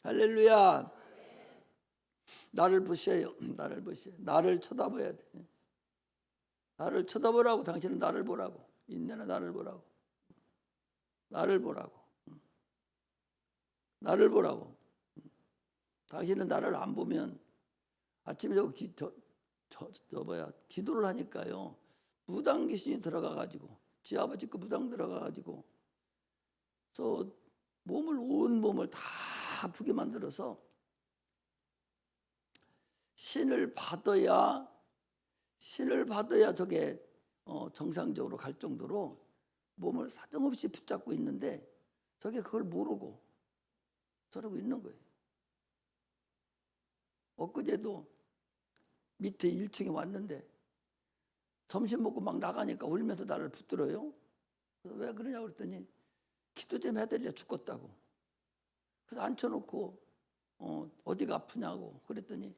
할렐루야. 나를 보셔요. 나를 보셔요. 나를 쳐다봐야 돼. 나를 쳐다보라고. 당신은 나를 보라고. 인내는 나를 보라고. 나를 보라고. 나를 보라고. 당신은 나를 안 보면 아침에 기도를 하니까요. 무당 귀신이 들어가 가지고 지 아버지 그 무당 들어가 가지고 온 몸을 다 아프게 만들어서 신을 받아야 저게 정상적으로 갈 정도로 몸을 사정없이 붙잡고 있는데 저게 그걸 모르고 저러고 있는 거예요. 엊그제도 밑에 1층에 왔는데 점심 먹고 막 나가니까 울면서 나를 붙들어요. 그래서 왜 그러냐고 그랬더니 기도 좀 해드려 죽겠다고. 그래서 앉혀놓고 어디가 아프냐고 그랬더니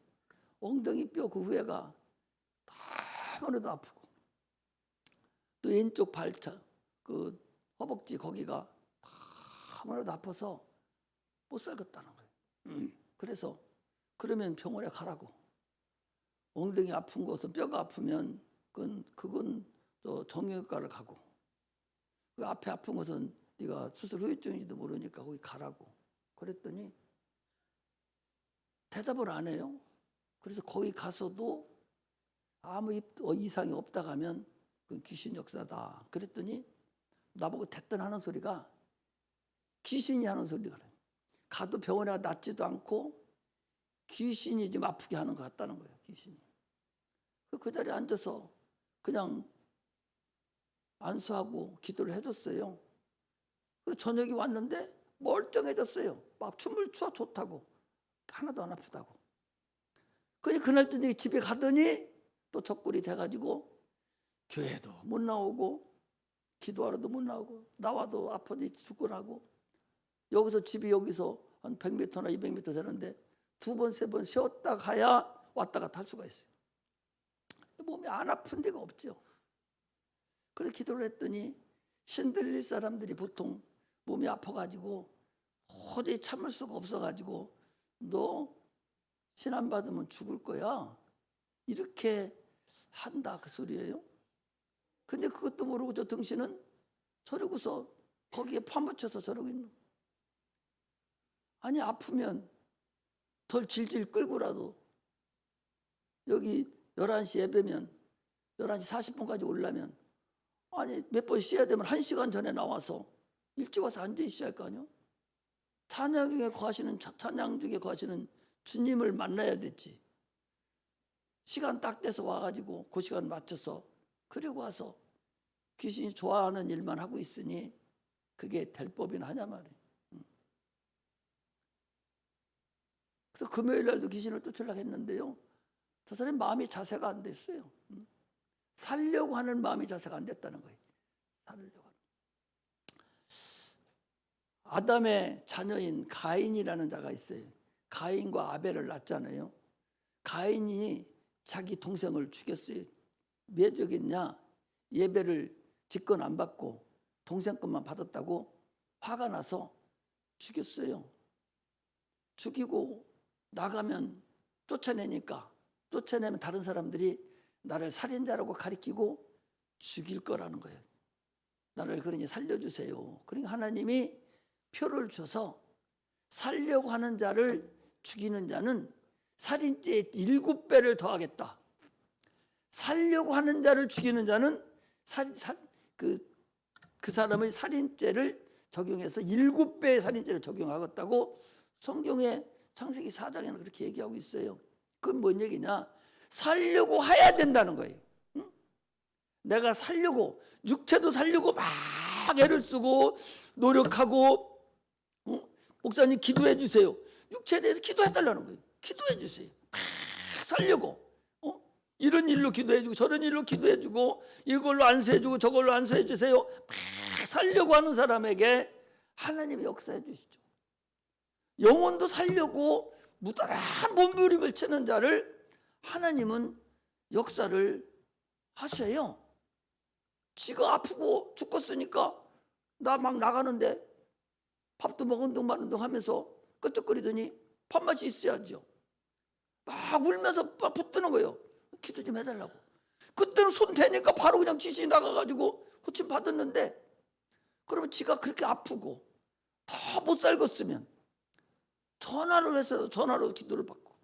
엉덩이 뼈 그 위에가 다무나도 아프고 또 왼쪽 발차 그 허벅지 거기가 다무나도 아파서 못 살겠다는 거예요. 그래서 그러면 병원에 가라고. 엉덩이 아픈 것은 뼈가 아프면 그건 또 정형외과를 가고 그 앞에 아픈 것은 네가 수술 후유증인지도 모르니까 거기 가라고. 그랬더니 대답을 안 해요. 그래서 거기 가서도 아무 이상이 없다 가면 그건 귀신 역사다. 그랬더니 나보고 대뜸 하는 소리가 귀신이 하는 소리가 그래. 가도 병원에 낫지도 않고 귀신이 좀 아프게 하는 것 같다는 거예요. 귀신이. 그 자리에 앉아서 그냥 안수하고 기도를 해줬어요. 그리고 저녁이 왔는데 멀쩡해졌어요. 막 춤을 춰 좋다고. 하나도 안 아프다고. 그날 저녁에 집에 가더니 또 적골이 돼가지고 교회도 못 나오고 기도하러도 못 나오고 나와도 아파서 죽고나고 여기서 집이 여기서 한 100m나 200m 되는데 2번, 3번 쉬었다 가야 왔다가 탈 수가 있어요. 몸이 안 아픈 데가 없죠. 그래서 기도를 했더니 신들릴 사람들이 보통 몸이 아파가지고 도저히 참을 수가 없어가지고 너 신 안 받으면 죽을 거야 이렇게 한다 그 소리예요. 근데 그것도 모르고 저 등신은 저러고서 거기에 파묻혀서 저러고 있는 거예요. 아니 아프면 덜 질질 끌고라도 여기 11시 예배면 11시 40분까지 오려면 아니 몇 번 쉬어야 되면 1시간 전에 나와서 일찍 와서 앉아 있어야 할 거 아니에요. 찬양 중에 거하시는 주님을 만나야 되지. 시간 딱 돼서 와가지고 그 시간 맞춰서 그리고 와서 귀신이 좋아하는 일만 하고 있으니 그게 될 법이나 하냐 말이에요. 그래서 금요일 날도 귀신을 쫓으려고 했는데요. 저 사람이 마음이 자세가 안 됐어요. 살려고 하는 마음이 자세가 안 됐다는 거예요. 살려고 하는. 아담의 자녀인 가인이라는 자가 있어요. 가인과 아벨을 낳았잖아요. 가인이 자기 동생을 죽였어요. 왜 죽였냐? 예배를 직권 안 받고 동생 것만 받았다고 화가 나서 죽였어요. 죽이고 나가면 쫓아내면 다른 사람들이 나를 살인자라고 가리키고 죽일 거라는 거예요. 나를 그러니 살려주세요. 그러니까 하나님이 표를 줘서 살려고 하는 자를 죽이는 자는 살인죄의 7배를 더하겠다. 살려고 하는 자를 죽이는 자는 그 사람의 살인죄를 적용해서 7배의 살인죄를 적용하겠다고 성경의 창세기 4장에는 그렇게 얘기하고 있어요. 그건 뭔 얘기냐? 살려고 해야 된다는 거예요. 응? 내가 살려고 육체도 살려고 막 애를 쓰고 노력하고 목사님 기도해 주세요. 육체에 대해서 기도해 달라는 거예요. 기도해 주세요. 막 살려고 이런 일로 기도해 주고 저런 일로 기도해 주고 이걸로 안수해 주고 저걸로 안수해 주세요. 막 살려고 하는 사람에게 하나님이 역사해 주시죠. 영혼도 살려고 무단한 몸부림을 치는 자를 하나님은 역사를 하셔요. 지가 아프고 죽겠으니까 나 막 나가는데 밥도 먹은 둥 마는 둥 하면서 끄적거리더니 밥맛이 있어야죠. 막 울면서 막 붙드는 거예요. 기도 좀 해달라고. 그때는 손 대니까 바로 그냥 지시 나가가지고 고침 받았는데, 그러면 지가 그렇게 아프고 더 못 살겠으면 전화를 해서 전화로 기도를 받고,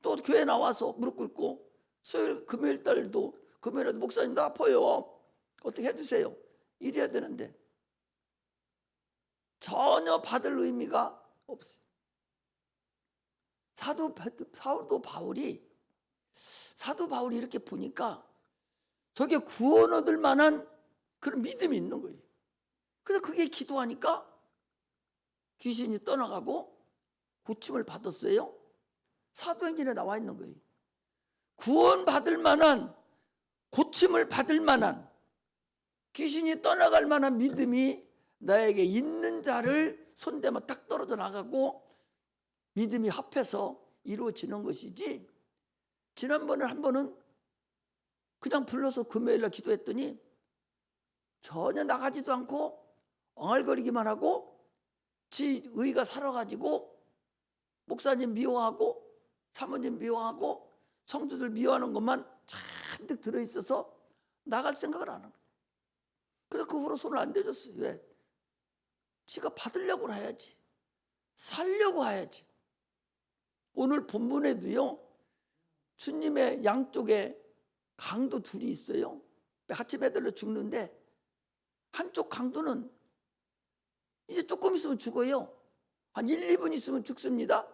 또 교회 나와서 무릎 꿇고 수요일 금요일 달도 금요일에도 목사님 나 아파요, 어떻게 해주세요, 이래야 되는데 전혀 받을 의미가 없어요. 사도 바울이 이렇게 보니까 저게 구원 얻을 만한 그런 믿음이 있는 거예요. 그래서 그게 기도하니까 귀신이 떠나가고 고침을 받았어요. 사도행전에 나와 있는 거예요. 구원 받을 만한, 고침을 받을 만한, 귀신이 떠나갈 만한 믿음이 나에게 있는 자를 손대면 딱 떨어져 나가고 믿음이 합해서 이루어지는 것이지, 지난번에 한 번은 그냥 불러서 금요일날 기도했더니 전혀 나가지도 않고 엉얼거리기만 하고 지 의가 살아가지고 목사님 미워하고 사모님 미워하고 성도들 미워하는 것만 잔뜩 들어있어서 나갈 생각을 안 하는 거예요. 그래서 그 후로 손을 안 대줬어요. 왜? 지가 받으려고 해야지, 살려고 해야지. 오늘 본문에도요, 주님의 양쪽에 강도 둘이 있어요. 같이 매달려 죽는데 한쪽 강도는 이제 조금 있으면 죽어요. 한 1, 2분 있으면 죽습니다.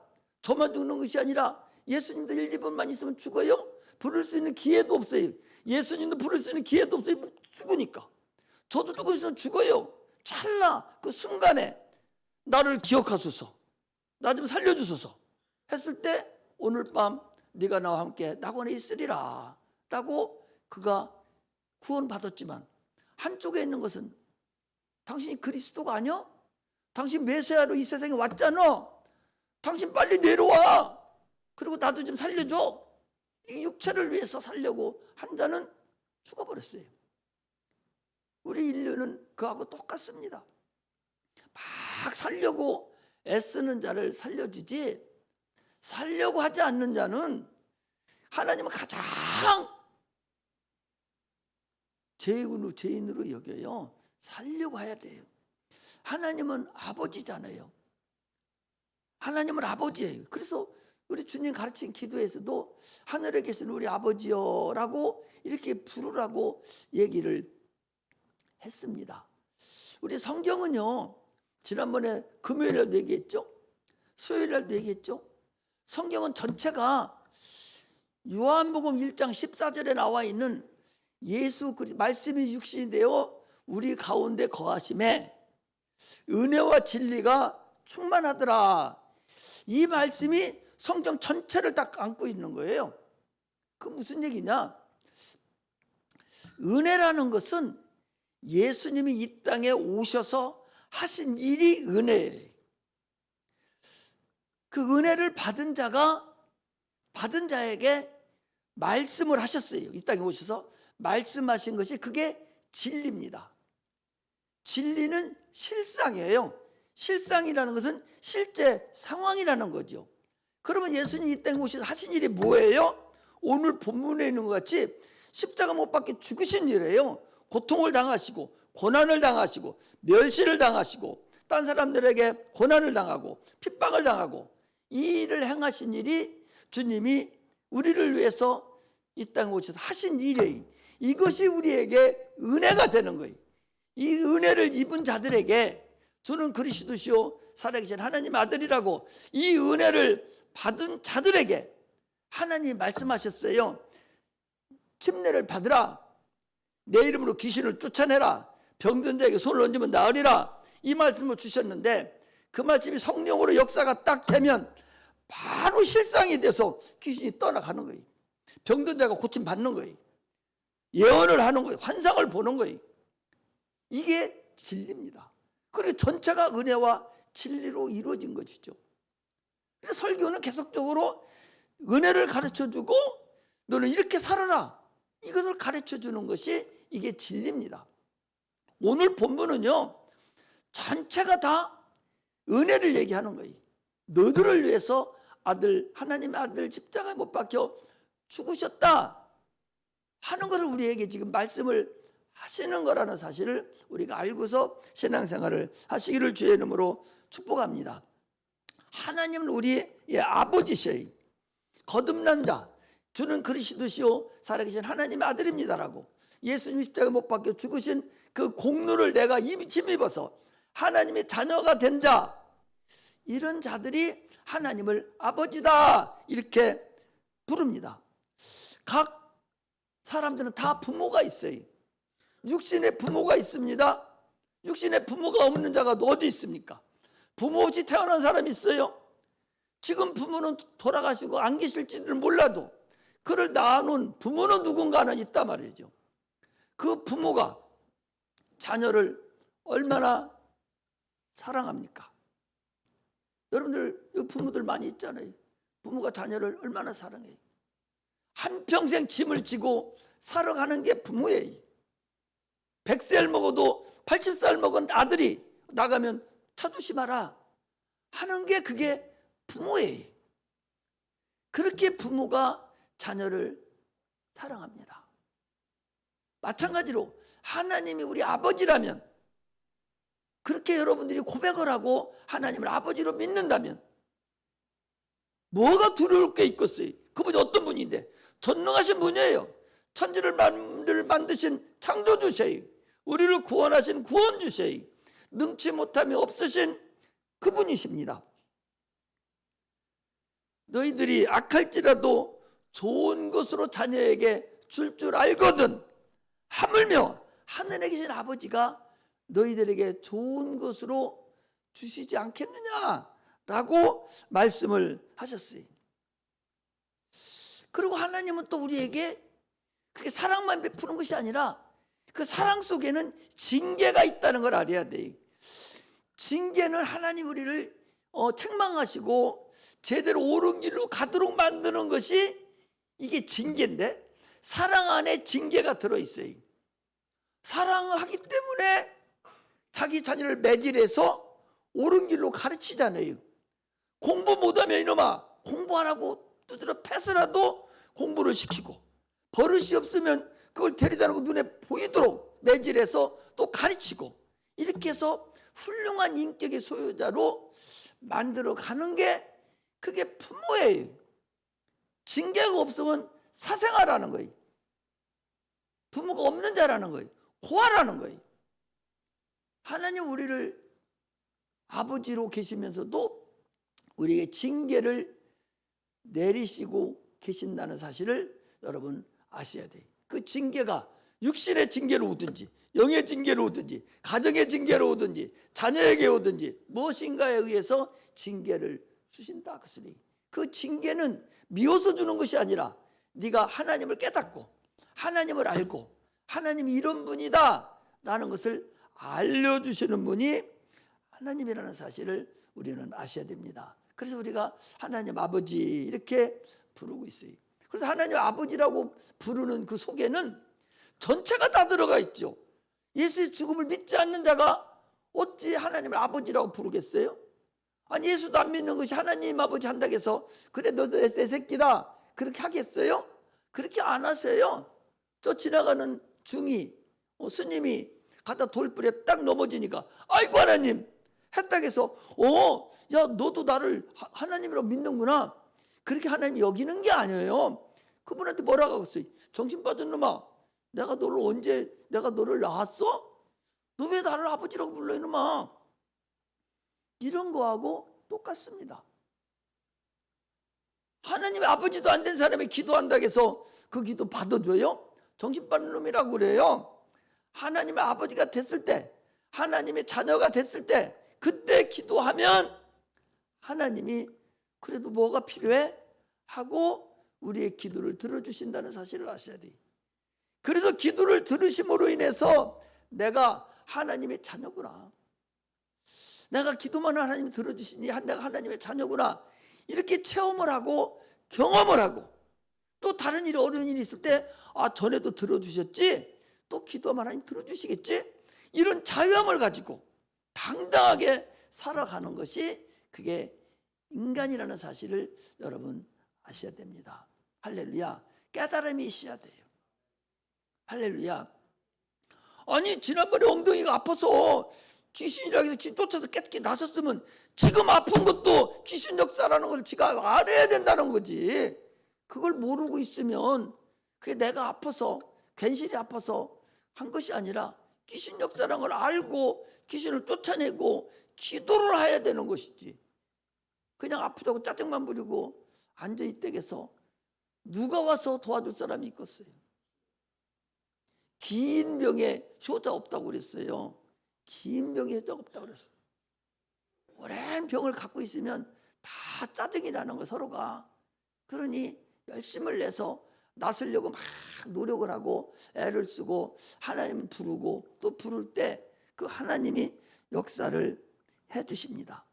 저만 죽는 것이 아니라 예수님도 1, 2분만 있으면 죽어요. 부를 수 있는 기회도 없어요. 예수님도 부를 수 있는 기회도 없어요. 죽으니까. 저도 조금 있으면 죽어요. 찰나 그 순간에 나를 기억하소서, 나 좀 살려주소서 했을 때 오늘 밤 네가 나와 함께 낙원에 있으리라 라고 그가 구원받았지만, 한쪽에 있는 것은 당신이 그리스도가 아니야? 당신 메시아로 이 세상에 왔잖아. 당신 빨리 내려와. 그리고 나도 좀 살려줘. 이 육체를 위해서 살려고 한 자는 죽어버렸어요. 우리 인류는 그하고 똑같습니다. 막 살려고 애쓰는 자를 살려주지, 살려고 하지 않는 자는 하나님은 가장 죄인으로 여겨요. 살려고 해야 돼요. 하나님은 아버지잖아요. 하나님은 아버지예요. 그래서 우리 주님 가르친 기도에서도 하늘에 계신 우리 아버지여라고 이렇게 부르라고 얘기를 했습니다. 우리 성경은요, 지난번에 금요일 날도 얘기했죠, 수요일 날도 얘기했죠. 성경은 전체가 요한복음 1장 14절에 나와 있는 예수 그리스도 말씀이 육신이 되어 우리 가운데 거하심에 은혜와 진리가 충만하더라. 이 말씀이 성경 전체를 딱 안고 있는 거예요. 그 무슨 얘기냐? 은혜라는 것은 예수님이 이 땅에 오셔서 하신 일이 은혜예요. 그 은혜를 받은 자에게 말씀을 하셨어요. 이 땅에 오셔서 말씀하신 것이 그게 진리입니다. 진리는 실상이에요. 실상이라는 것은 실제 상황이라는 거죠. 그러면 예수님이 이 땅에 오셔서 하신 일이 뭐예요? 오늘 본문에 있는 것 같이 십자가 못 박혀 죽으신 일이에요. 고통을 당하시고 고난을 당하시고 멸시를 당하시고 딴 사람들에게 고난을 당하고 핍박을 당하고 이 일을 행하신 일이 주님이 우리를 위해서 이 땅에 오셔서 하신 일이에요. 이것이 우리에게 은혜가 되는 거예요. 이 은혜를 입은 자들에게 주는 그리스도시요 살아계신 하나님 아들이라고 이 은혜를 받은 자들에게 하나님이 말씀하셨어요. 침례를 받으라. 내 이름으로 귀신을 쫓아내라. 병든 자에게 손을 얹으면 나으리라. 이 말씀을 주셨는데 그 말씀이 성령으로 역사가 딱 되면 바로 실상이 돼서 귀신이 떠나가는 거예요. 병든 자가 고침 받는 거예요. 예언을 하는 거예요. 환상을 보는 거예요. 이게 진리입니다. 그리고 전체가 은혜와 진리로 이루어진 것이죠. 그래서 설교는 계속적으로 은혜를 가르쳐주고 너는 이렇게 살아라. 이것을 가르쳐주는 것이 이게 진리입니다. 오늘 본문은요, 전체가 다 은혜를 얘기하는 거예요. 너희들을 위해서 하나님의 아들 십자가에 못 박혀 죽으셨다 하는 것을 우리에게 지금 말씀을 하시는 거라는 사실을 우리가 알고서 신앙생활을 하시기를 주의 이름으로 축복합니다. 하나님은 우리의 아버지셔요. 거듭난 자, 주는 그리스도시요 살아계신 하나님의 아들입니다라고 예수님 십자가에 못 박혀 죽으신 그 공로를 내가 힘입어서 하나님의 자녀가 된 자, 이런 자들이 하나님을 아버지다 이렇게 부릅니다. 각 사람들은 다 부모가 있어요. 육신의 부모가 있습니다. 육신의 부모가 없는 자가 어디 있습니까? 부모 없이 태어난 사람이 있어요. 지금 부모는 돌아가시고 안 계실지는 몰라도 그를 낳아놓은 부모는 누군가는 있단 말이죠. 그 부모가 자녀를 얼마나 사랑합니까? 여러분들 여기 부모들 많이 있잖아요. 부모가 자녀를 얼마나 사랑해요. 한평생 짐을 지고 살아가는 게 부모예요. 100살 먹어도 80살 먹은 아들이 나가면 차 조심하라 하는 게 그게 부모예요. 그렇게 부모가 자녀를 사랑합니다. 마찬가지로 하나님이 우리 아버지라면, 그렇게 여러분들이 고백을 하고 하나님을 아버지로 믿는다면 뭐가 두려울 게 있겠어요? 그분이 어떤 분인데? 전능하신 분이에요. 천지를 만드신 창조주세요. 우리를 구원하신 구원주세요. 능치 못함이 없으신 그분이십니다. 너희들이 악할지라도 좋은 것으로 자녀에게 줄 알거든 하물며 하늘에 계신 아버지가 너희들에게 좋은 것으로 주시지 않겠느냐라고 말씀을 하셨어요. 그리고 하나님은 또 우리에게 그렇게 사랑만 베푸는 것이 아니라 그 사랑 속에는 징계가 있다는 걸 알아야 돼요. 징계는 하나님 우리를 책망하시고 제대로 옳은 길로 가도록 만드는 것이 이게 징계인데, 사랑 안에 징계가 들어있어요. 사랑을 하기 때문에 자기 자녀를 매질해서 옳은 길로 가르치잖아요. 공부 못하면 이놈아 공부 안 하고 두드려 패스라도 공부를 시키고, 버릇이 없으면 그걸 데리다 놓고 눈에 보이도록 매질해서 또 가르치고, 이렇게 해서 훌륭한 인격의 소유자로 만들어가는 게 그게 부모예요. 징계가 없으면 사생아라는 거예요. 부모가 없는 자라는 거예요. 고아라는 거예요. 하나님 우리를 아버지로 계시면서도 우리에게 징계를 내리시고 계신다는 사실을 여러분 아셔야 돼요. 그 징계가 육신의 징계로 오든지 영의 징계로 오든지 가정의 징계로 오든지 자녀에게 오든지 무엇인가에 의해서 징계를 주신다. 그 징계는 미워서 주는 것이 아니라 네가 하나님을 깨닫고 하나님을 알고 하나님이 이런 분이다 라는 것을 알려주시는 분이 하나님이라는 사실을 우리는 아셔야 됩니다. 그래서 우리가 하나님 아버지 이렇게 부르고 있어요. 그래서 하나님 아버지라고 부르는 그 속에는 전체가 다 들어가 있죠. 예수의 죽음을 믿지 않는 자가 어찌 하나님을 아버지라고 부르겠어요? 아니 예수도 안 믿는 것이 하나님 아버지 한다고 해서 그래 너도 내 새끼다 그렇게 하겠어요? 그렇게 안 하세요. 저 지나가는 중이 스님이 가다 돌불에 딱 넘어지니까 아이고 하나님 했다고 해서 야 너도 나를 하나님이라고 믿는구나 그렇게 하나님이 여기는 게 아니에요. 그분한테 뭐라고 하겠어요? 정신 빠진 놈아, 내가 너를 낳았어? 너 왜 나를 아버지라고 불러 이놈아? 이런 거하고 똑같습니다. 하나님의 아버지도 안 된 사람이 기도한다고 해서 그 기도 받아줘요? 정신 빠진 놈이라고 그래요. 하나님의 아버지가 됐을 때, 하나님의 자녀가 됐을 때, 그때 기도하면 하나님이 그래도 뭐가 필요해? 하고 우리의 기도를 들어주신다는 사실을 아셔야 돼요. 그래서 기도를 들으심으로 인해서 내가 하나님의 자녀구나, 내가 기도만 하나님이 들어주시니 내가 하나님의 자녀구나, 이렇게 체험을 하고 경험을 하고, 또 다른 일이 어려운 일이 있을 때 전에도 들어주셨지, 또 기도하면 하나님 들어주시겠지, 이런 자유함을 가지고 당당하게 살아가는 것이 그게 인간이라는 사실을 여러분 아셔야 됩니다. 할렐루야. 깨달음이 있어야 돼요. 할렐루야. 아니 지난번에 엉덩이가 아파서 귀신이라고 해서 쫓아서 깨끗이 나섰으면 지금 아픈 것도 귀신 역사라는 걸 지가 알아야 된다는 거지. 그걸 모르고 있으면 그게 내가 아파서 괜시리 아파서 한 것이 아니라 귀신 역사라는 걸 알고 귀신을 쫓아내고 기도를 해야 되는 것이지. 그냥 아프다고 짜증만 부리고 앉아있다겠어. 누가 와서 도와줄 사람이 있겠어요. 긴 병에 효자 없다고 그랬어요. 긴 병에 효자가 없다고 그랬어요. 오랜 병을 갖고 있으면 다 짜증이 나는 거 서로가. 그러니 열심을 내서 나서려고 막 노력을 하고 애를 쓰고 하나님 부르고 또 부를 때 그 하나님이 역사를 해 주십니다.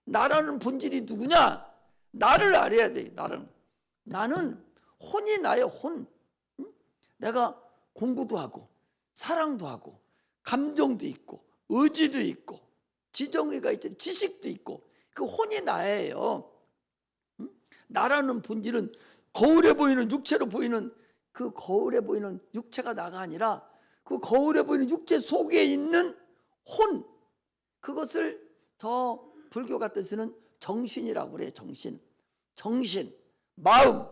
나라는 본질이 누구냐? 나를 알아야 돼. 나는 혼이 나요. 혼. 내가 공부도 하고 사랑도 하고 감정도 있고 의지도 있고 지정의가 있잖아요. 지식도 있고 그 혼이 나예요. 나라는 본질은 거울에 보이는 육체로 보이는 그 거울에 보이는 육체가 나가 아니라 그 거울에 보이는 육체 속에 있는 혼, 그것을 더 불교 같은 데서는 정신이라고 그래요. 정신, 마음.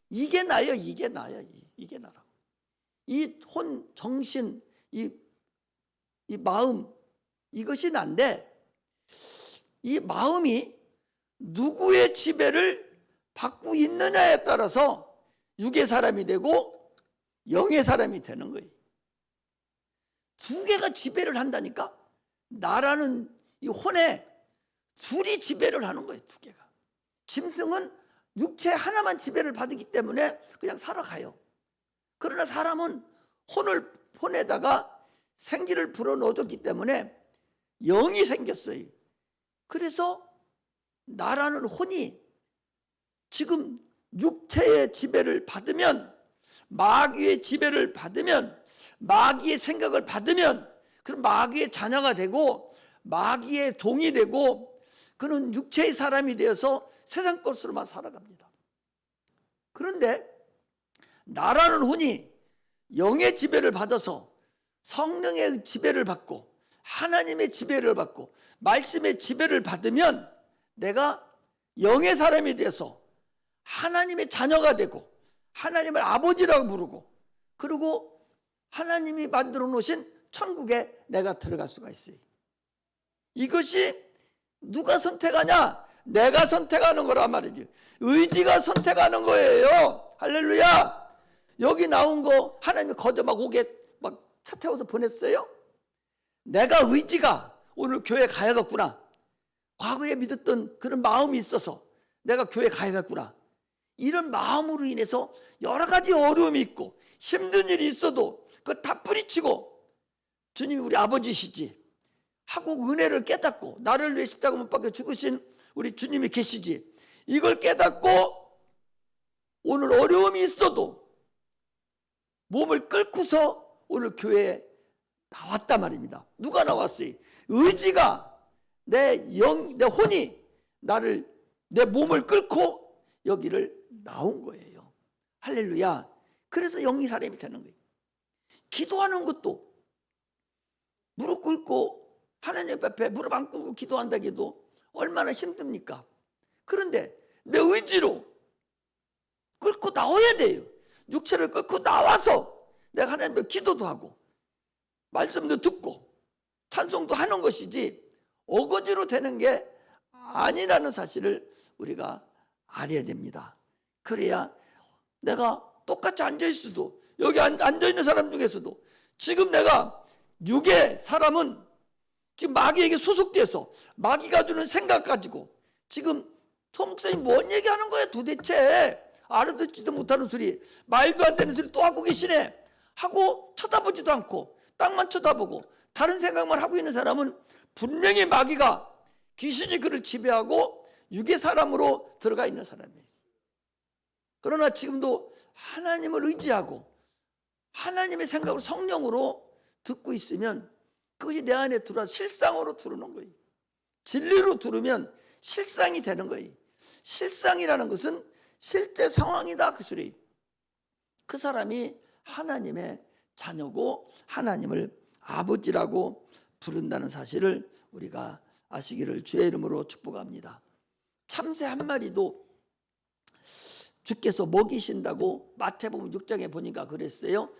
이게 나요. 이게 나라고. 이 혼, 정신, 이 마음, 이것이 난데 이 마음이 누구의 지배를 받고 있느냐에 따라서 육의 사람이 되고 영의 사람이 되는 거예요. 두 개가 지배를 한다니까. 나라는 이 혼에 둘이 지배를 하는 거예요. 두 개가. 짐승은 육체 하나만 지배를 받기 때문에 그냥 살아가요. 그러나 사람은 혼에다가 생기를 불어넣어줬기 때문에 영이 생겼어요. 그래서 나라는 혼이 지금 육체의 지배를 받으면, 마귀의 지배를 받으면, 마귀의 생각을 받으면 그럼 마귀의 자녀가 되고 마귀의 종이 되고 그는 육체의 사람이 되어서 세상 것으로만 살아갑니다. 그런데 나라는 혼이 영의 지배를 받아서 성령의 지배를 받고 하나님의 지배를 받고 말씀의 지배를 받으면 내가 영의 사람이 돼서 하나님의 자녀가 되고 하나님을 아버지라고 부르고 그리고 하나님이 만들어 놓으신 천국에 내가 들어갈 수가 있어요. 이것이 누가 선택하냐? 내가 선택하는 거란 말이지. 의지가 선택하는 거예요. 할렐루야. 여기 나온 거 하나님이 거저막 오게 막 차 태워서 보냈어요. 내가 의지가 오늘 교회 가야겠구나. 과거에 믿었던 그런 마음이 있어서 내가 교회 가야겠구나. 이런 마음으로 인해서 여러 가지 어려움이 있고 힘든 일이 있어도 그거 다 뿌리치고 주님이 우리 아버지시지 하고 은혜를 깨닫고 나를 위해 십자가 못 박혀 죽으신 우리 주님이 계시지, 이걸 깨닫고 오늘 어려움이 있어도 몸을 끌고서 오늘 교회에 나왔단 말입니다. 누가 나왔어요? 의지가 내 혼이 나를 내 몸을 끌고 여기를 나온 거예요. 할렐루야. 그래서 영이 사람이 되는 거예요. 기도하는 것도 무릎 꿇고 하나님 앞에 무릎 안 꿇고 기도한다 해도 얼마나 힘듭니까? 그런데 내 의지로 끌고 나와야 돼요. 육체를 끌고 나와서 내가 하나님 앞에 기도도 하고 말씀도 듣고 찬송도 하는 것이지 어거지로 되는 게 아니라는 사실을 우리가 알아야 됩니다. 그래야 내가 똑같이 앉아있어도 여기 앉아있는 사람 중에서도 지금 내가 육의 사람은 지금 마귀에게 소속돼서 마귀가 주는 생각 가지고 지금 소목사님 뭔 얘기하는 거야 도대체, 알아듣지도 못하는 소리, 말도 안 되는 소리 또 하고 계시네 하고 쳐다보지도 않고 땅만 쳐다보고 다른 생각만 하고 있는 사람은 분명히 마귀가, 귀신이 그를 지배하고 육의 사람으로 들어가 있는 사람이에요. 그러나 지금도 하나님을 의지하고 하나님의 생각을 성령으로 듣고 있으면 그것이 내 안에 들어와서 실상으로 들어오는 거예요. 진리로 들으면 실상이 되는 거예요. 실상이라는 것은 실제 상황이다, 그 소리. 그 사람이 하나님의 자녀고 하나님을 아버지라고 부른다는 사실을 우리가 아시기를 주의 이름으로 축복합니다. 참새 한 마리도 주께서 먹이신다고 마태복음 6장에 보니까 그랬어요.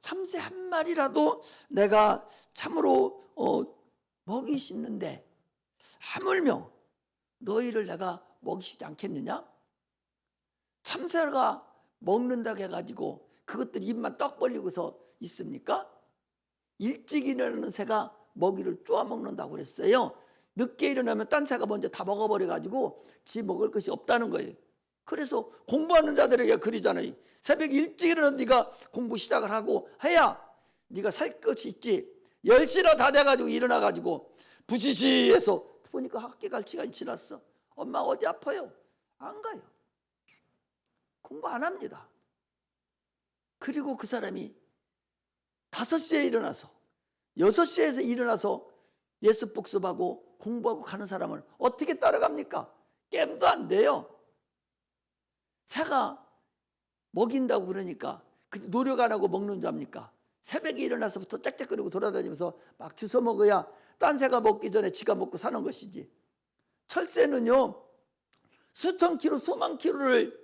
참새 한 마리라도 내가 참으로 먹이시는데 하물며 너희를 내가 먹이시지 않겠느냐? 참새가 먹는다고 해가지고 그것들이 입만 떡 벌리고서 있습니까? 일찍 일어나는 새가 먹이를 쪼아 먹는다고 그랬어요. 늦게 일어나면 딴 새가 먼저 다 먹어버려가지고 지 먹을 것이 없다는 거예요. 그래서 공부하는 자들에게 그러잖아요. 새벽 일찍 일어나서 네가 공부 시작을 하고 해야 네가 살 것이 있지. 10시나 다 돼가지고 일어나가지고 부지지해서 보니까 학교 갈 시간이 지났어. 엄마 어디 아파요? 안 가요. 공부 안 합니다. 그리고 그 사람이 5시에 일어나서 6시에서 일어나서 예습 복습하고 공부하고 가는 사람을 어떻게 따라갑니까? 게임도 안 돼요. 새가 먹인다고 그러니까 노력 안 하고 먹는 줄 압니까? 새벽에 일어나서부터 짝짝거리고 돌아다니면서 막 주워 먹어야 딴 새가 먹기 전에 지가 먹고 사는 것이지. 철새는요, 수천 킬로 수만 킬로를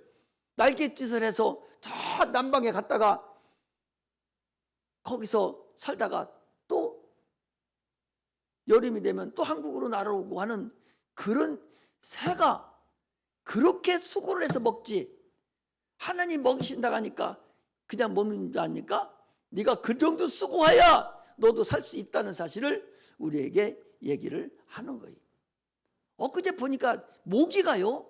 날갯짓을 해서 저 남방에 갔다가 거기서 살다가 또 여름이 되면 또 한국으로 날아오고 하는 그런 새가 그렇게 수고를 해서 먹지. 하나님 먹이신다고 하니까 그냥 먹는 줄 아닙니까? 네가 그 정도 수고해야 너도 살 수 있다는 사실을 우리에게 얘기를 하는 거예요. 엊그제 보니까 모기가요.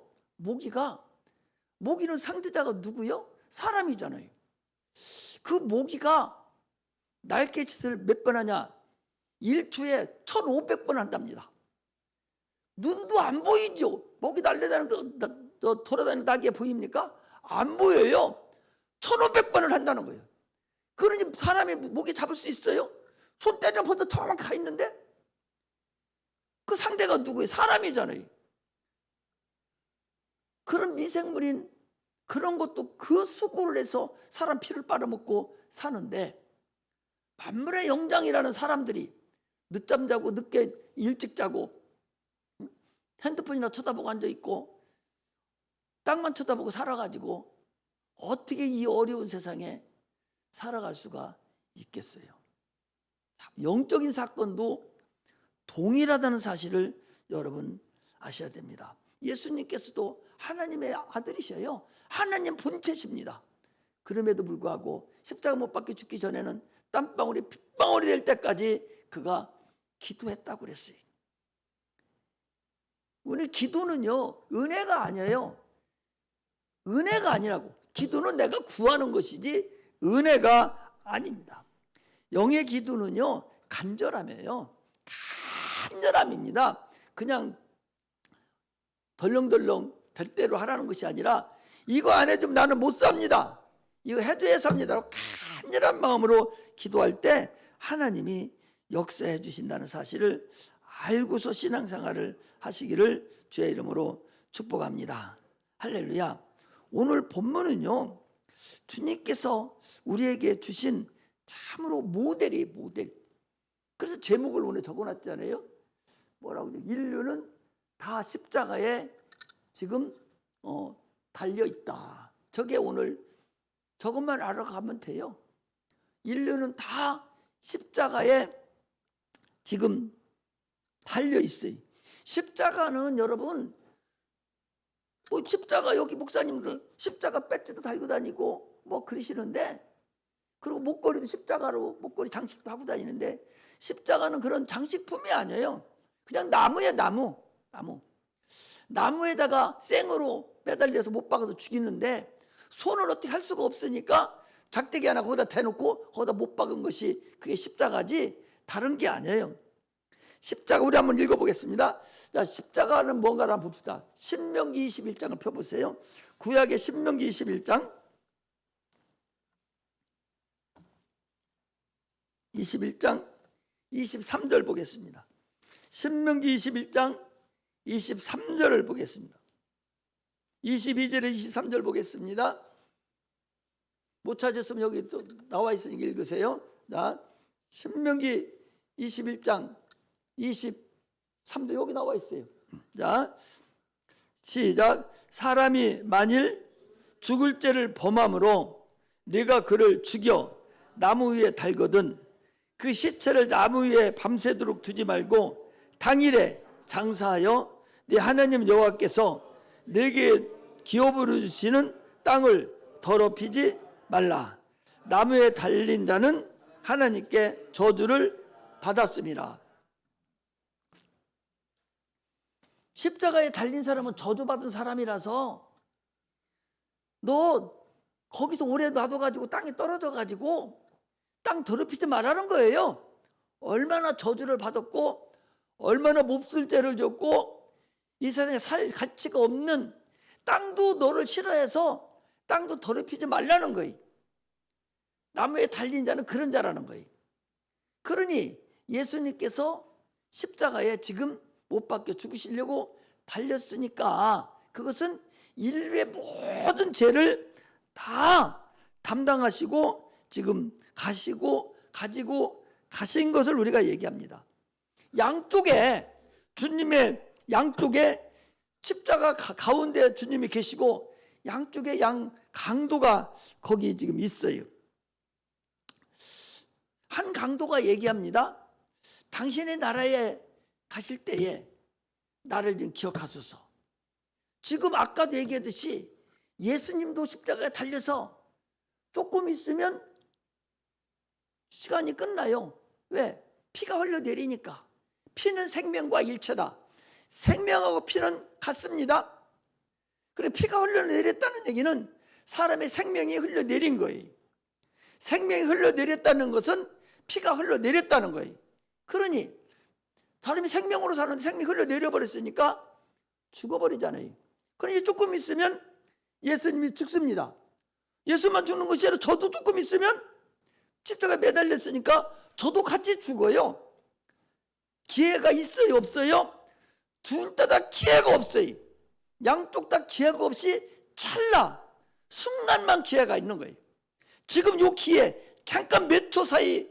모기는 상대자가 누구요? 사람이잖아요. 그 모기가 날갯짓을 몇 번 하냐? 일초에 1500번 한답니다. 눈도 안 보이죠? 모기 날려다니는 거, 돌아다니는 날개 보입니까? 안 보여요. 1500번을 한다는 거예요. 그러니 사람이 모기 잡을 수 있어요? 손 때리면 벌써 저만 가 있는데? 그 상대가 누구예요? 사람이잖아요. 그런 미생물인 그런 것도 그 수고를 해서 사람 피를 빨아먹고 사는데, 만물의 영장이라는 사람들이 늦잠 자고 늦게 일찍 자고 핸드폰이나 쳐다보고 앉아있고 땅만 쳐다보고 살아가지고 어떻게 이 어려운 세상에 살아갈 수가 있겠어요? 영적인 사건도 동일하다는 사실을 여러분 아셔야 됩니다. 예수님께서도 하나님의 아들이셔요. 하나님 본체십니다. 그럼에도 불구하고 십자가 못 박혀 죽기 전에는 땀방울이 핏방울이 될 때까지 그가 기도했다고 그랬어요. 우리 기도는요, 은혜가 아니에요. 은혜가 아니라고. 기도는 내가 구하는 것이지 은혜가 아닙니다. 영의 기도는요, 간절함이에요. 간절함입니다. 그냥 덜렁덜렁 될 대로 하라는 것이 아니라 이거 안 해주면 나는 못 삽니다. 이거 해줘야 삽니다. 간절한 마음으로 기도할 때 하나님이 역사해 주신다는 사실을 알고서 신앙생활을 하시기를 주의 이름으로 축복합니다. 할렐루야. 오늘 본문은요, 주님께서 우리에게 주신 참으로 모델이에요. 모델. 그래서 제목을 오늘 적어놨잖아요. 뭐라고 그래요? 인류는 다 십자가에 지금 달려있다. 저게 오늘 저것만 알아가면 돼요. 인류는 다 십자가에 지금 달려있어요. 십자가는 여러분, 뭐 십자가 여기 목사님들 십자가 배지도 달고 다니고 뭐 그러시는데, 그리고 목걸이도 십자가로 목걸이 장식도 하고 다니는데, 십자가는 그런 장식품이 아니에요. 그냥 나무에 나무에다가 생으로 매달려서 못 박아서 죽이는데 손을 어떻게 할 수가 없으니까 작대기 하나 거기다 대놓고 거기다 못 박은 것이 그게 십자가지 다른 게 아니에요. 십자가 우리 한번 읽어보겠습니다. 자, 십자가는 뭔가를 한번 봅시다. 신명기 21장을 펴보세요. 구약의 신명기 21장 23절 보겠습니다. 신명기 21장 23절을 보겠습니다. 22절에 23절 보겠습니다. 못 찾았으면 여기 또 나와 있으니까 읽으세요. 자, 신명기 21장 23절 여기 나와 있어요. 자, 시작. 사람이 만일 죽을 죄를 범함으로 네가 그를 죽여 나무 위에 달거든 그 시체를 나무 위에 밤새도록 두지 말고 당일에 장사하여 네 하나님 여호와께서 네게 기업으로 주시는 땅을 더럽히지 말라. 나무에 달린 자는 하나님께 저주를 받았습니다. 십자가에 달린 사람은 저주받은 사람이라서 너 거기서 오래 놔둬가지고 땅에 떨어져가지고 땅 더럽히지 말라는 거예요. 얼마나 저주를 받았고 얼마나 몹쓸 죄를 졌고 이 세상에 살 가치가 없는 땅도 너를 싫어해서 땅도 더럽히지 말라는 거예요. 나무에 달린 자는 그런 자라는 거예요. 그러니 예수님께서 십자가에 지금 못 박혀 죽으시려고 달렸으니까 그것은 인류의 모든 죄를 다 담당하시고 지금 가시고 가지고 가신 것을 우리가 얘기합니다. 양쪽에 주님의 양쪽에 십자가 가운데 주님이 계시고 양쪽에 양 강도가 거기 지금 있어요. 한 강도가 얘기합니다. 당신의 나라에 가실 때에 나를 좀 기억하소서. 지금 아까도 얘기했듯이 예수님도 십자가에 달려서 조금 있으면 시간이 끝나요. 왜? 피가 흘러내리니까. 피는 생명과 일체다. 생명하고 피는 같습니다. 그래 피가 흘러내렸다는 얘기는 사람의 생명이 흘러내린 거예요. 생명이 흘러내렸다는 것은 피가 흘러내렸다는 거예요. 그러니 사람이 생명으로 사는데 생명이 흘러내려 버렸으니까 죽어버리잖아요. 그러니 조금 있으면 예수님이 죽습니다. 예수만 죽는 것이 아니라 저도 조금 있으면 십자가에 매달렸으니까 저도 같이 죽어요. 기회가 있어요, 없어요? 둘 다 기회가 없어요. 양쪽 다 기회가 없이 찰나 순간만 기회가 있는 거예요. 지금 요 기회 잠깐 몇 초 사이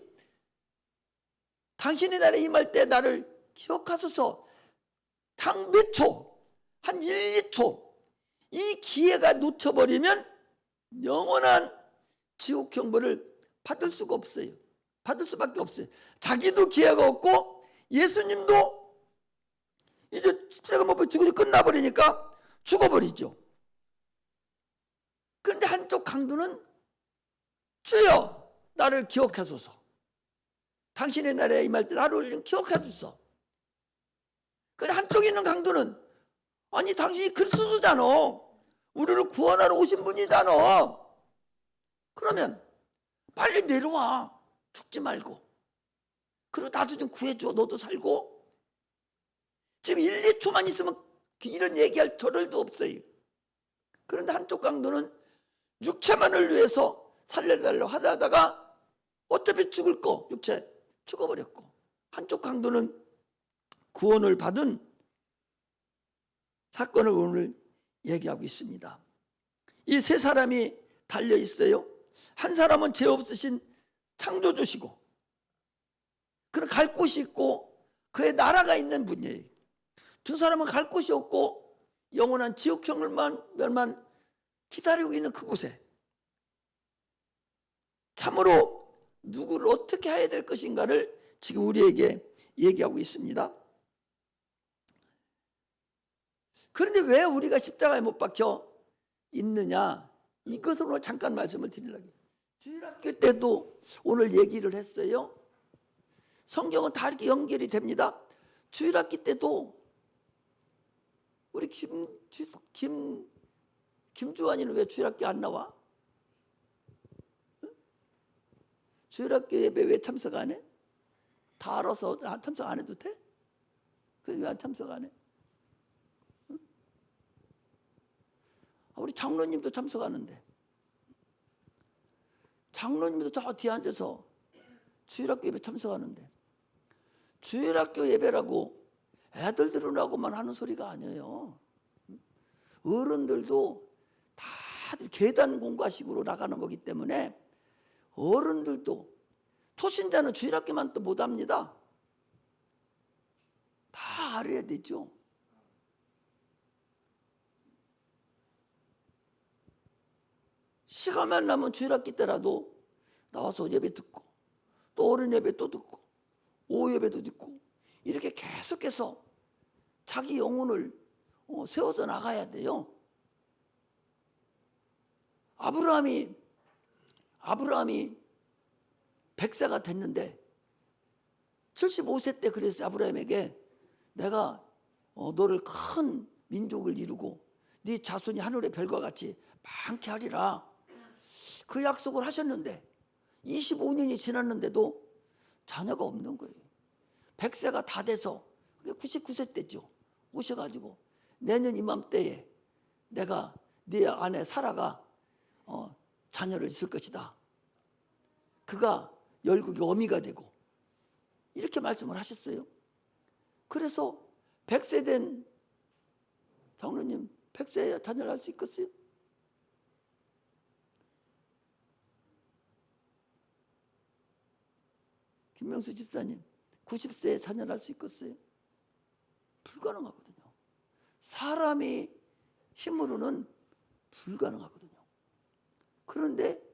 당신이 나를 임할 때 나를 기억하소서. 당 몇 초, 한 1, 2초 이 기회가 놓쳐버리면 영원한 지옥 형벌을 받을 수가 없어요. 받을 수밖에 없어요. 자기도 기회가 없고 예수님도 이제 십자가 못 박혀 죽으니 끝나버리니까 죽어버리죠. 그런데 한쪽 강도는 주여 나를 기억하소서. 당신의 나라에 임할 때 나를 기억해주소. 근데 한쪽에 있는 강도는 아니 당신이 그리스도잖아. 우리를 구원하러 오신 분이잖아. 그러면 빨리 내려와. 죽지 말고. 그리고 나도 좀 구해줘. 너도 살고. 지금 1, 2초만 있으면 이런 얘기할 저럴도 없어요. 그런데 한쪽 강도는 육체만을 위해서 살려달라고 하다가 어차피 죽을 거 육체 죽어버렸고 한쪽 강도는 구원을 받은 사건을 오늘 얘기하고 있습니다. 이 세 사람이 달려 있어요. 한 사람은 죄 없으신 창조주시고 그런 갈 곳이 있고 그의 나라가 있는 분이에요. 두 사람은 갈 곳이 없고 영원한 지옥형을만 기다리고 있는 그곳에 참으로 누구를 어떻게 해야 될 것인가를 지금 우리에게 얘기하고 있습니다. 그런데 왜 우리가 십자가에 못 박혀 있느냐? 이것을 오늘 잠깐 말씀을 드리려고 해요. 주일학교 때도 오늘 얘기를 했어요. 성경은 다 이렇게 연결이 됩니다. 주일학기 때도 우리 김주환이는 왜 주일학교 안 나와? 주일학교 예배 왜 참석 안 해? 다 알아서 참석 안 해도 돼? 그래 왜 안 참석 안 해? 우리 장로님도 참석하는데 장로님도 저 뒤에 앉아서 주일학교 예배 참석하는데 주일학교 예배라고 애들 들으라고만 하는 소리가 아니에요. 어른들도 다들 계단 공과식으로 나가는 거기 때문에 어른들도, 토신자는 주일학교만 또 못합니다. 다 알아야 되죠. 시간만 나면 주일학기 때라도 나와서 예배 듣고, 또 어른 예배 또 듣고, 오후 예배도 듣고, 이렇게 계속해서 자기 영혼을 세워서 나가야 돼요. 아브라함이 100세가 됐는데 75세 때 그랬어요. 아브라함에게 내가 너를 큰 민족을 이루고 네 자손이 하늘의 별과 같이 많게 하리라. 그 약속을 하셨는데 25년이 지났는데도 자녀가 없는 거예요. 100세가 다 돼서 99세 때죠. 오셔가지고 내년 이맘때에 내가 네 아내 사라가 자녀를 있을 것이다. 그가 열국의 어미가 되고, 이렇게 말씀을 하셨어요. 그래서 100세 된 장로님, 100세에 자녀를 할 수 있겠어요? 김명수 집사님, 90세에 자녀를 할 수 있겠어요? 불가능하거든요. 사람이 힘으로는 불가능하거든요. 그런데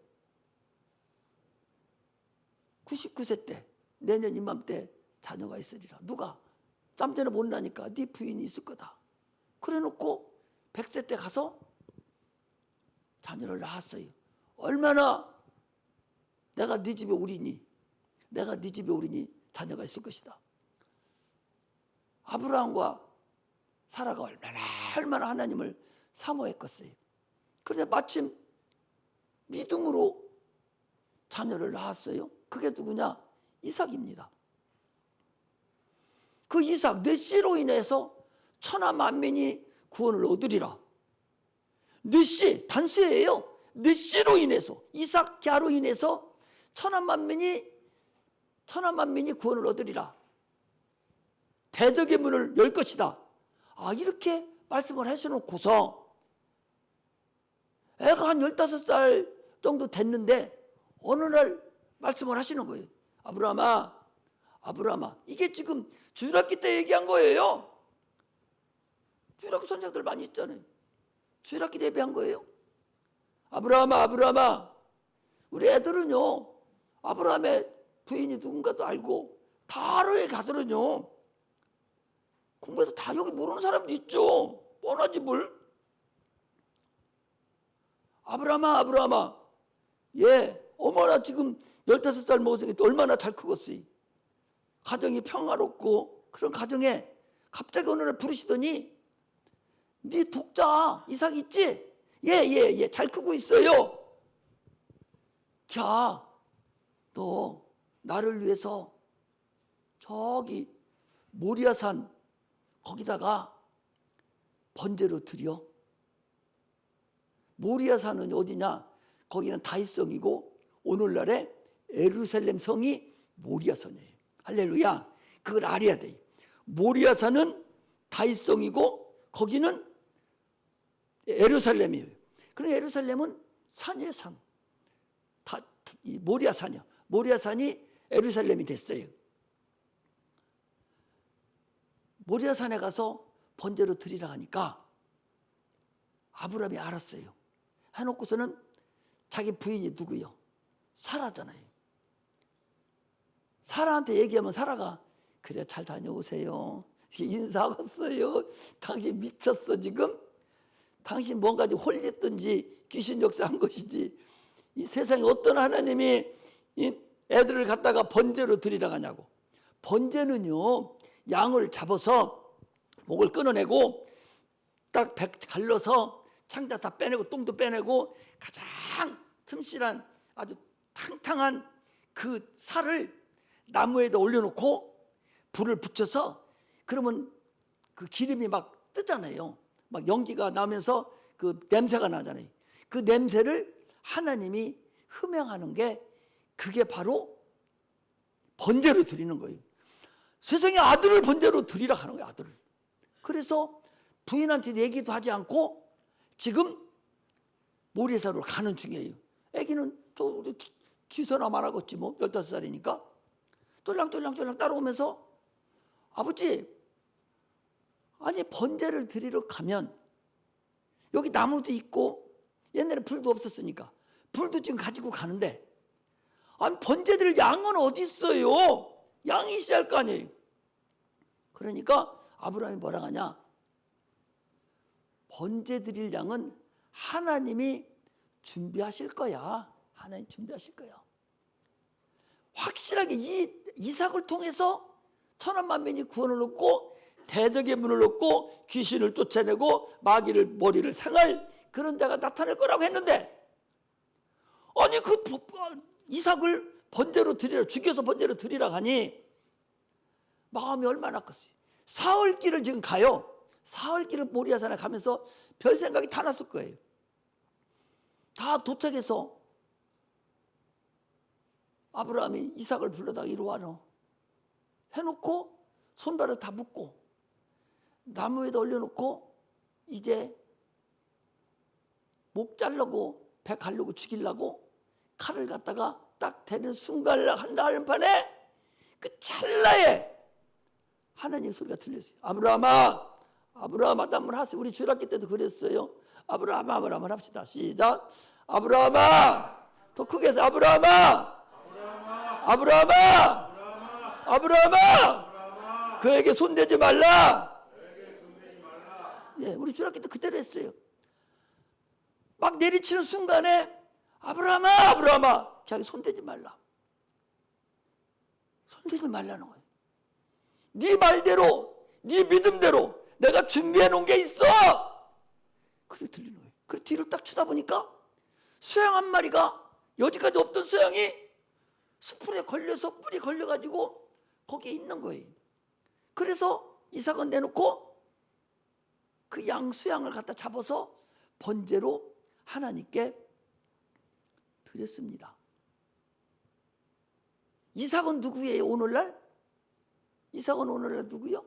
99세 때, 내년 이맘때 자녀가 있으리라. 누가? 남자는 못 나니까 네 부인이 있을 거다. 그래 놓고 100세 때 가서 자녀를 낳았어요. 얼마나 내가 네 집에 오리니, 내가 네 집에 오리니 자녀가 있을 것이다. 아브라함과 사라가 얼마나 하나님을 사모했겠어요. 그런데 마침 믿음으로 자녀를 낳았어요. 그게 누구냐? 이삭입니다. 그 이삭, 내 씨로 인해서 천하 만민이 구원을 얻으리라. 내 씨, 단수예요. 내 씨로 인해서, 이삭 갸로 인해서 천하 만민이 구원을 얻으리라. 대적의 문을 열 것이다. 이렇게 말씀을 하셔놓고서 애가 한 15살 정도 됐는데 어느 날 말씀을 하시는 거예요. 아브라함아, 이게 지금 주일학기 때 얘기한 거예요. 주일학기 선생들 많이 있잖아요. 주일학기 때 예배한 거예요. 아브라함아, 우리 애들은요, 아브라함의 부인이 누군가도 알고 다 알아요. 가들은요, 공부해서 다 여기 모르는 사람도 있죠. 뻔하지 뭘. 아브라함아, 어머나 지금 15살 먹었으니까 얼마나 잘 크겠어요. 가정이 평화롭고 그런 가정에 갑자기 어느 날 부르시더니 네 독자 이삭 있지? 예, 잘 크고 있어요. 야, 너 나를 위해서 저기 모리아산 거기다가 번제로 드려. 모리아산은 어디냐? 거기는 다윗성이고 오늘날의 예루살렘 성이 모리아산이에요. 할렐루야. 그걸 알아야 돼요. 모리아산은 다윗성이고 거기는 예루살렘이에요. 그럼 예루살렘은 산이에요, 산. 모리아산이요. 모리아산이 예루살렘이 됐어요. 모리아산에 가서 번제로 드리라 하니까 아브라함이 알았어요. 해놓고서는 자기 부인이 누구요? 사라잖아요. 사라한테 얘기하면 사라가 그래 잘 다녀오세요. 인사하겠어요. 당신 미쳤어 지금? 당신 뭔가 홀렸든지 귀신 역사한 것이지. 이 세상에 어떤 하나님이 이 애들을 갖다가 번제로 드리라 하냐고. 번제는요, 양을 잡아서 목을 끊어내고 딱 갈라서 창자 다 빼내고 똥도 빼내고 가장 틈실한 아주 탕탕한 그 살을 나무에다 올려놓고 불을 붙여서 그러면 그 기름이 막 뜨잖아요. 막 연기가 나면서 그 냄새가 나잖아요. 그 냄새를 하나님이 흠양하는 게 그게 바로 번제로 드리는 거예요. 세상에 아들을 번제로 드리라 하는 거예요. 아들을. 그래서 부인한테 얘기도 하지 않고 지금 모리아사로 가는 중이에요. 아기는 또 기서나 말하겠지 뭐 15살이니까 똘랑똘랑 따라오면서 아버지, 아니 번제를 드리러 가면 여기 나무도 있고 옛날에 불도 없었으니까 불도 지금 가지고 가는데 아니 번제 드릴 양은 어디 있어요? 양이 있어야 할 거 아니에요. 그러니까 아브라함이 뭐라 하냐, 번제 드릴 양은 하나님이 준비하실 거야. 하나님 준비하실 거야. 확실하게 이 이삭을 통해서 천한만민이 구원을 얻고 대적의 문을 얻고 귀신을 쫓아내고 마귀를 머리를 상할 그런 자가 나타날 거라고 했는데, 아니 그 이삭을 번제로 드리라, 죽여서 번제로 드리라 하니 마음이 얼마나 컸어요. 사흘길을 지금 가요. 사흘길을 모리아산에 가면서 별 생각이 다 났을 거예요. 다 도착해서 아브라함이 이삭을 불러다가 이리 와라 해놓고 손발을 다 묶고 나무에다 올려놓고 이제 목 자르고 배 가르고 죽이려고 칼을 갖다가 딱 대는 순간을 한다 하는 판에 그 찰나에 하나님 소리가 들렸어요. 아브라함아, 아브라함아, 한번 하세요. 우리 주일학교 때도 그랬어요. 아브라함아, 아브라함을 합시다. 시작. 아브라함아, 더 크게 해서 아브라함아, 아브라함아, 아브라함아, 그에게 손대지 말라. 예, 우리 주일학교 때 그대로 했어요. 막 내리치는 순간에 아브라함아, 아브라함아, 걔에게 손대지 말라. 손대지 말라는 거예요. 네 말대로, 네 믿음대로 내가 준비해 놓은 게 있어. 그래서 들리는 거예요. 그래서 뒤를 딱 쳐다보니까 수양 한 마리가, 여지까지 없던 수양이 수풀에 걸려서 뿔이 걸려가지고 거기에 있는 거예요. 그래서 이삭은 내놓고 그 양 수양을 갖다 잡아서 번제로 하나님께 드렸습니다. 이삭은 누구예요? 오늘날? 이삭은 오늘날 누구요?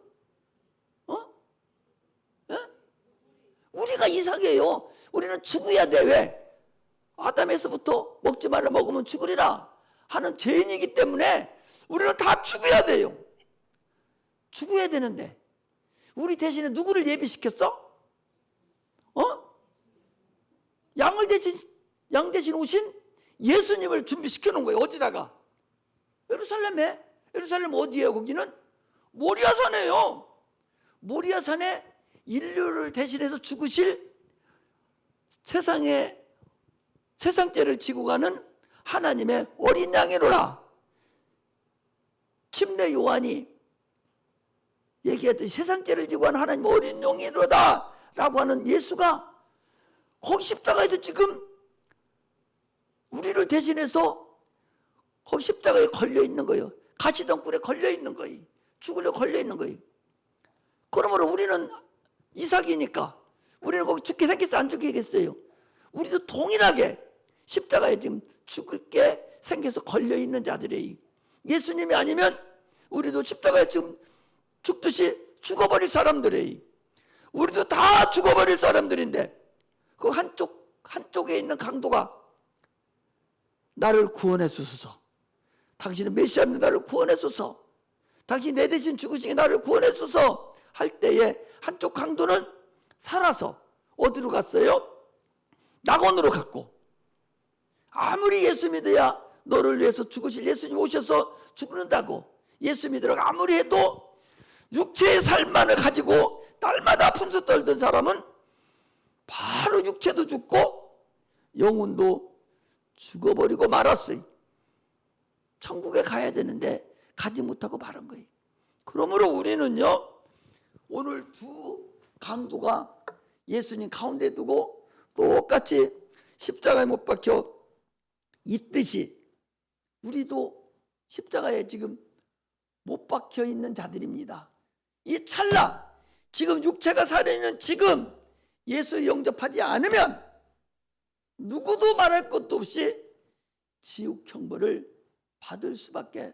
우리가 이삭이에요. 우리는 죽어야 돼. 왜? 아담에서부터 먹지 말라 먹으면 죽으리라 하는 죄인이기 때문에 우리는 다 죽어야 돼요. 죽어야 되는데 우리 대신에 누구를 예비시켰어? 양 대신 오신 예수님을 준비시켜 놓은 거예요. 어디다가? 예루살렘에. 예루살렘 어디예요? 거기는 모리아산이에요. 모리아산에 인류를 대신해서 죽으실 세상의 세상죄를 지고 가는 하나님의 어린 양이로라. 침례 요한이 얘기했듯이 세상죄를 지고 가는 하나님의 어린 양이로다 라고 하는 예수가 거기 십자가에서 지금 우리를 대신해서 거기 십자가에 걸려 있는 거예요. 가시덩굴에 걸려 있는 거예요. 죽으려 걸려 있는 거예요. 그러므로 우리는 이삭이니까 우리는 거기 죽게 생겼어요? 안 죽겠어요? 우리도 동일하게 십자가에 지금 죽을 게 생겨서 걸려 있는 자들이에요. 예수님이 아니면 우리도 십자가에 지금 죽듯이 죽어버릴 사람들이에요. 우리도 다 죽어버릴 사람들인데 그 한쪽에 있는 강도가 나를 구원해 주소서. 당신은 메시아입니다. 나를 구원해 주소서. 당신이 내 대신 죽으시니 나를 구원해 주소서 할 때에 한쪽 강도는 살아서 어디로 갔어요? 낙원으로 갔고, 아무리 예수 믿어야 너를 위해서 죽으실 예수님 오셔서 죽는다고 예수 믿으라고 아무리 해도 육체의 삶만을 가지고 날마다 분수 떨던 사람은 바로 육체도 죽고 영혼도 죽어버리고 말았어요. 천국에 가야 되는데 가지 못하고 말한 거예요. 그러므로 우리는요, 오늘 두 강도가 예수님 가운데 두고 똑같이 십자가에 못 박혀 있듯이 우리도 십자가에 지금 못 박혀 있는 자들입니다. 이 찰나, 지금 육체가 살아있는 지금 예수 영접하지 않으면 누구도 말할 것도 없이 지옥 형벌을 받을 수밖에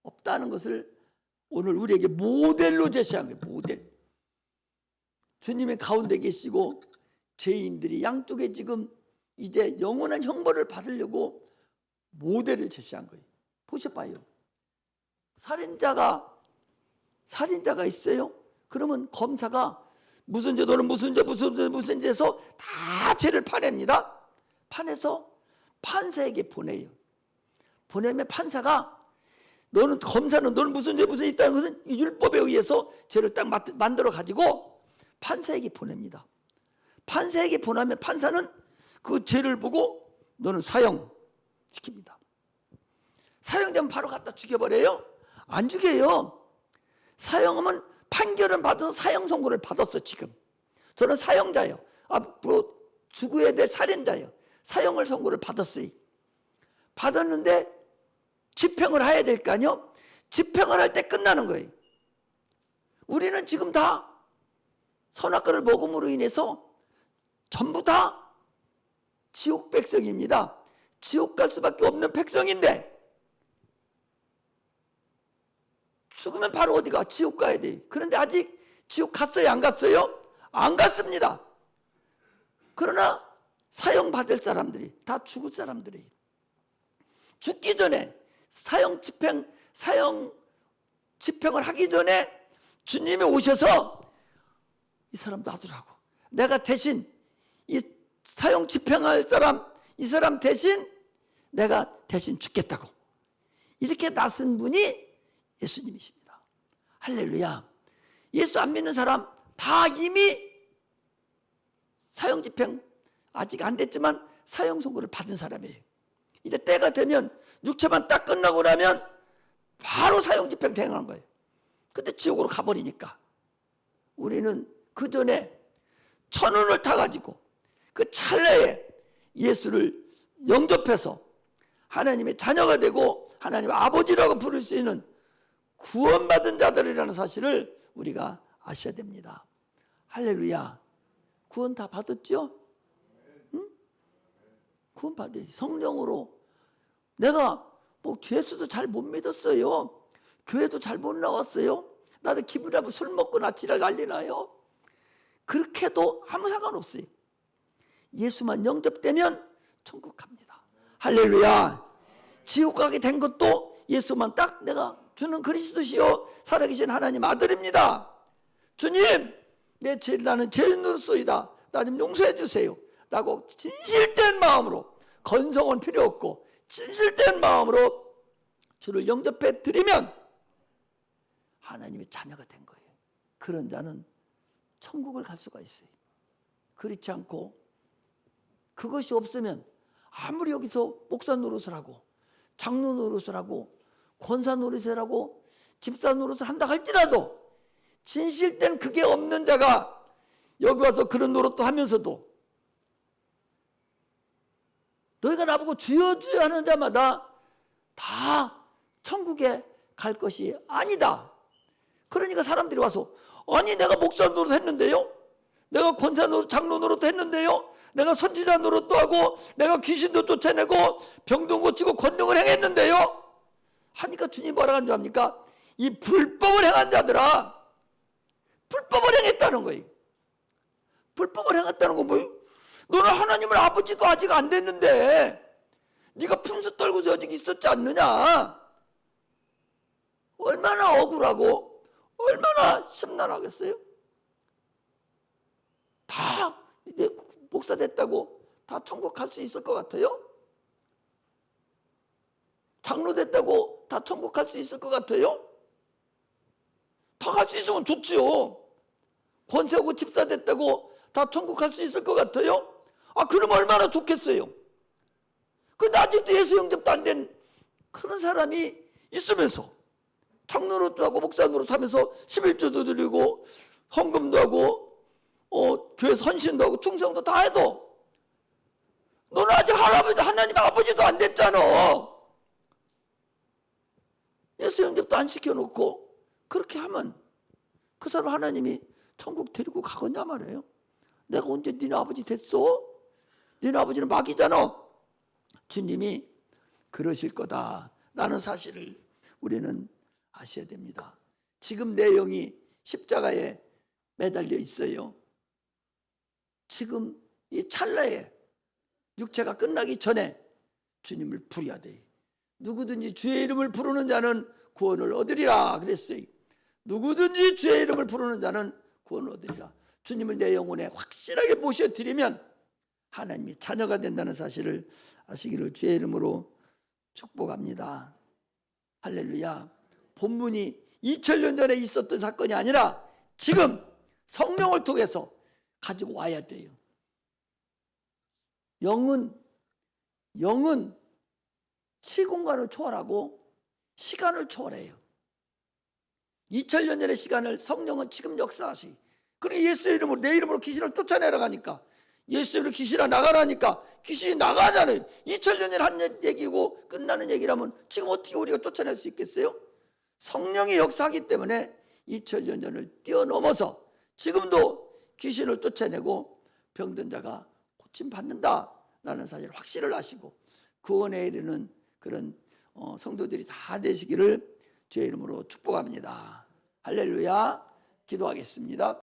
없다는 것을 오늘 우리에게 모델로 제시한 거예요. 모델. 주님의 가운데 계시고 죄인들이 양쪽에 지금 이제 영원한 형벌을 받으려고 모델을 제시한 거예요. 보셔봐요. 살인자가 있어요. 그러면 검사가 무슨 죄, 너는 무슨 죄에서 다 죄를 파냅니다. 파내서 판사에게 보내요. 보내면 판사가 검사는 너는 무슨 죄 있다는 것은 이 율법에 의해서 죄를 딱 만들어 가지고 판사에게 보냅니다. 판사에게 보내면 판사는 그 죄를 보고 너는 사형시킵니다. 사형되면 바로 갖다 죽여버려요? 안 죽여요. 사형하면 판결은 받아서 사형 선고를 받았어. 지금 저는 사형자예요. 앞으로 죽어야 될 살인자예요. 사형을 선고를 받았어요. 받았는데 집행을 해야 될 거 아니요? 집행을 할 때 끝나는 거예요. 우리는 지금 다 선악과를 먹음으로 인해서 전부 다 지옥 백성입니다. 지옥 갈 수밖에 없는 백성인데 죽으면 바로 어디가? 지옥 가야 돼. 그런데 아직 지옥 갔어요? 안 갔어요? 안 갔습니다. 그러나 사형 받을 사람들이 다 죽을 사람들이에요. 죽기 전에 사형 집행을 하기 전에 주님이 오셔서 이 사람 놔두라고. 내가 대신 이 사형 집행할 사람, 이 사람 대신 내가 대신 죽겠다고. 이렇게 나선 분이 예수님이십니다. 할렐루야. 예수 안 믿는 사람 다 이미 사형 집행 아직 안 됐지만 사형 선고를 받은 사람이에요. 이제 때가 되면 육체만 딱 끝나고 나면 바로 사형 집행 대행한 거예요. 근데 지옥으로 가버리니까 우리는 그 전에 천운을 타가지고 그 찰나에 예수를 영접해서 하나님의 자녀가 되고 하나님의 아버지라고 부를 수 있는 구원받은 자들이라는 사실을 우리가 아셔야 됩니다. 할렐루야. 구원 다 받았죠? 응? 구원 받아야지. 성령으로. 내가 뭐 예수도 잘 못 믿었어요. 교회도 잘 못 나왔어요. 나도 기분이 나쁘고 술 먹고 지랄 난리 나요. 그렇게 해도 아무 상관없어요. 예수만 영접되면 천국 갑니다. 할렐루야. 지옥 가게 된 것도 예수만 딱 내가 주는 그리스도시요 살아계신 하나님 아들입니다. 주님, 내 죄를 나는 죄인으로소이다. 나 좀 용서해 주세요. 라고 진실된 마음으로, 건성은 필요 없고 진실된 마음으로 주를 영접해 드리면 하나님의 자녀가 된 거예요. 그런 자는 천국을 갈 수가 있어요. 그렇지 않고 그것이 없으면 아무리 여기서 목사 노릇을 하고 장로 노릇을 하고 권사 노릇을 하고 집사 노릇을 한다 할지라도 진실된 그게 없는 자가 여기 와서 그런 노릇도 하면서도 너희가 나보고 주여 주여 하는 자마다 다 천국에 갈 것이 아니다. 그러니까 사람들이 와서 아니 내가 목사 노릇 했는데요, 내가 권사 노릇 장로 노릇도 했는데요, 내가 선지자 노릇도 하고 내가 귀신도 쫓아내고 병도 고치고 권능을 행했는데요 하니까 주님 뭐라 하는 줄 압니까? 이 불법을 행한 자들아, 불법을 행했다는 거예요. 불법을 행했다는 건 뭐예요? 너는 하나님을 아버지도 아직 안 됐는데 네가 분수 떨고서 아직 있었지 않느냐? 얼마나 억울하고 얼마나 심란하겠어요? 다 이제 목사 됐다고 다 천국 갈 수 있을 것 같아요? 장로 됐다고 다 천국 갈 수 있을 것 같아요? 다 갈 수 있으면 좋지요. 권세하고 집사 됐다고 다 천국 갈 수 있을 것 같아요? 그럼 얼마나 좋겠어요. 근데 아직도 예수 영접도 안 된 그런 사람이 있으면서 장로 노릇도 하고 목사 노릇 하면서 11조도 드리고 헌금도 하고 교회 선신도 하고 충성도 다 해도 너는 아직 하나님 아버지도 안 됐잖아. 예수 영접도 안 시켜놓고 그렇게 하면 그 사람 하나님이 천국 데리고 가겠냐 말이에요. 내가 언제 니네 아버지 됐어? 니네 아버지는 마귀잖아. 주님이 그러실 거다라는 사실을 우리는 아셔야 됩니다. 지금 내 영이 십자가에 매달려 있어요. 지금 이 찰나에 육체가 끝나기 전에 주님을 부려야 돼. 누구든지 주의 이름을 부르는 자는 구원을 얻으리라 그랬어요. 누구든지 주의 이름을 부르는 자는 구원을 얻으리라. 주님을 내 영혼에 확실하게 모셔드리면 하나님이 자녀가 된다는 사실을 아시기를 주의 이름으로 축복합니다. 할렐루야. 본문이 2000년 전에 있었던 사건이 아니라 지금 성령을 통해서 가지고 와야 돼요. 영은 시공간을 초월하고 시간을 초월해요. 2000년 전의 시간을 성령은 지금 역사하시. 그래 예수의 이름으로 내 이름으로 귀신을 쫓아내라 가니까 예수 이름으로 귀신아 나가라니까 귀신이 나가잖아요. 2000년 전에 한 얘기고 끝나는 얘기라면 지금 어떻게 우리가 쫓아낼 수 있겠어요? 성령이 역사하기 때문에 2000년 전을 뛰어넘어서 지금도 귀신을 쫓아내고 병든 자가 고침 받는다라는 사실을 확실을 하시고 구원에 이르는 그런 성도들이 다 되시기를 주의 이름으로 축복합니다. 할렐루야. 기도하겠습니다.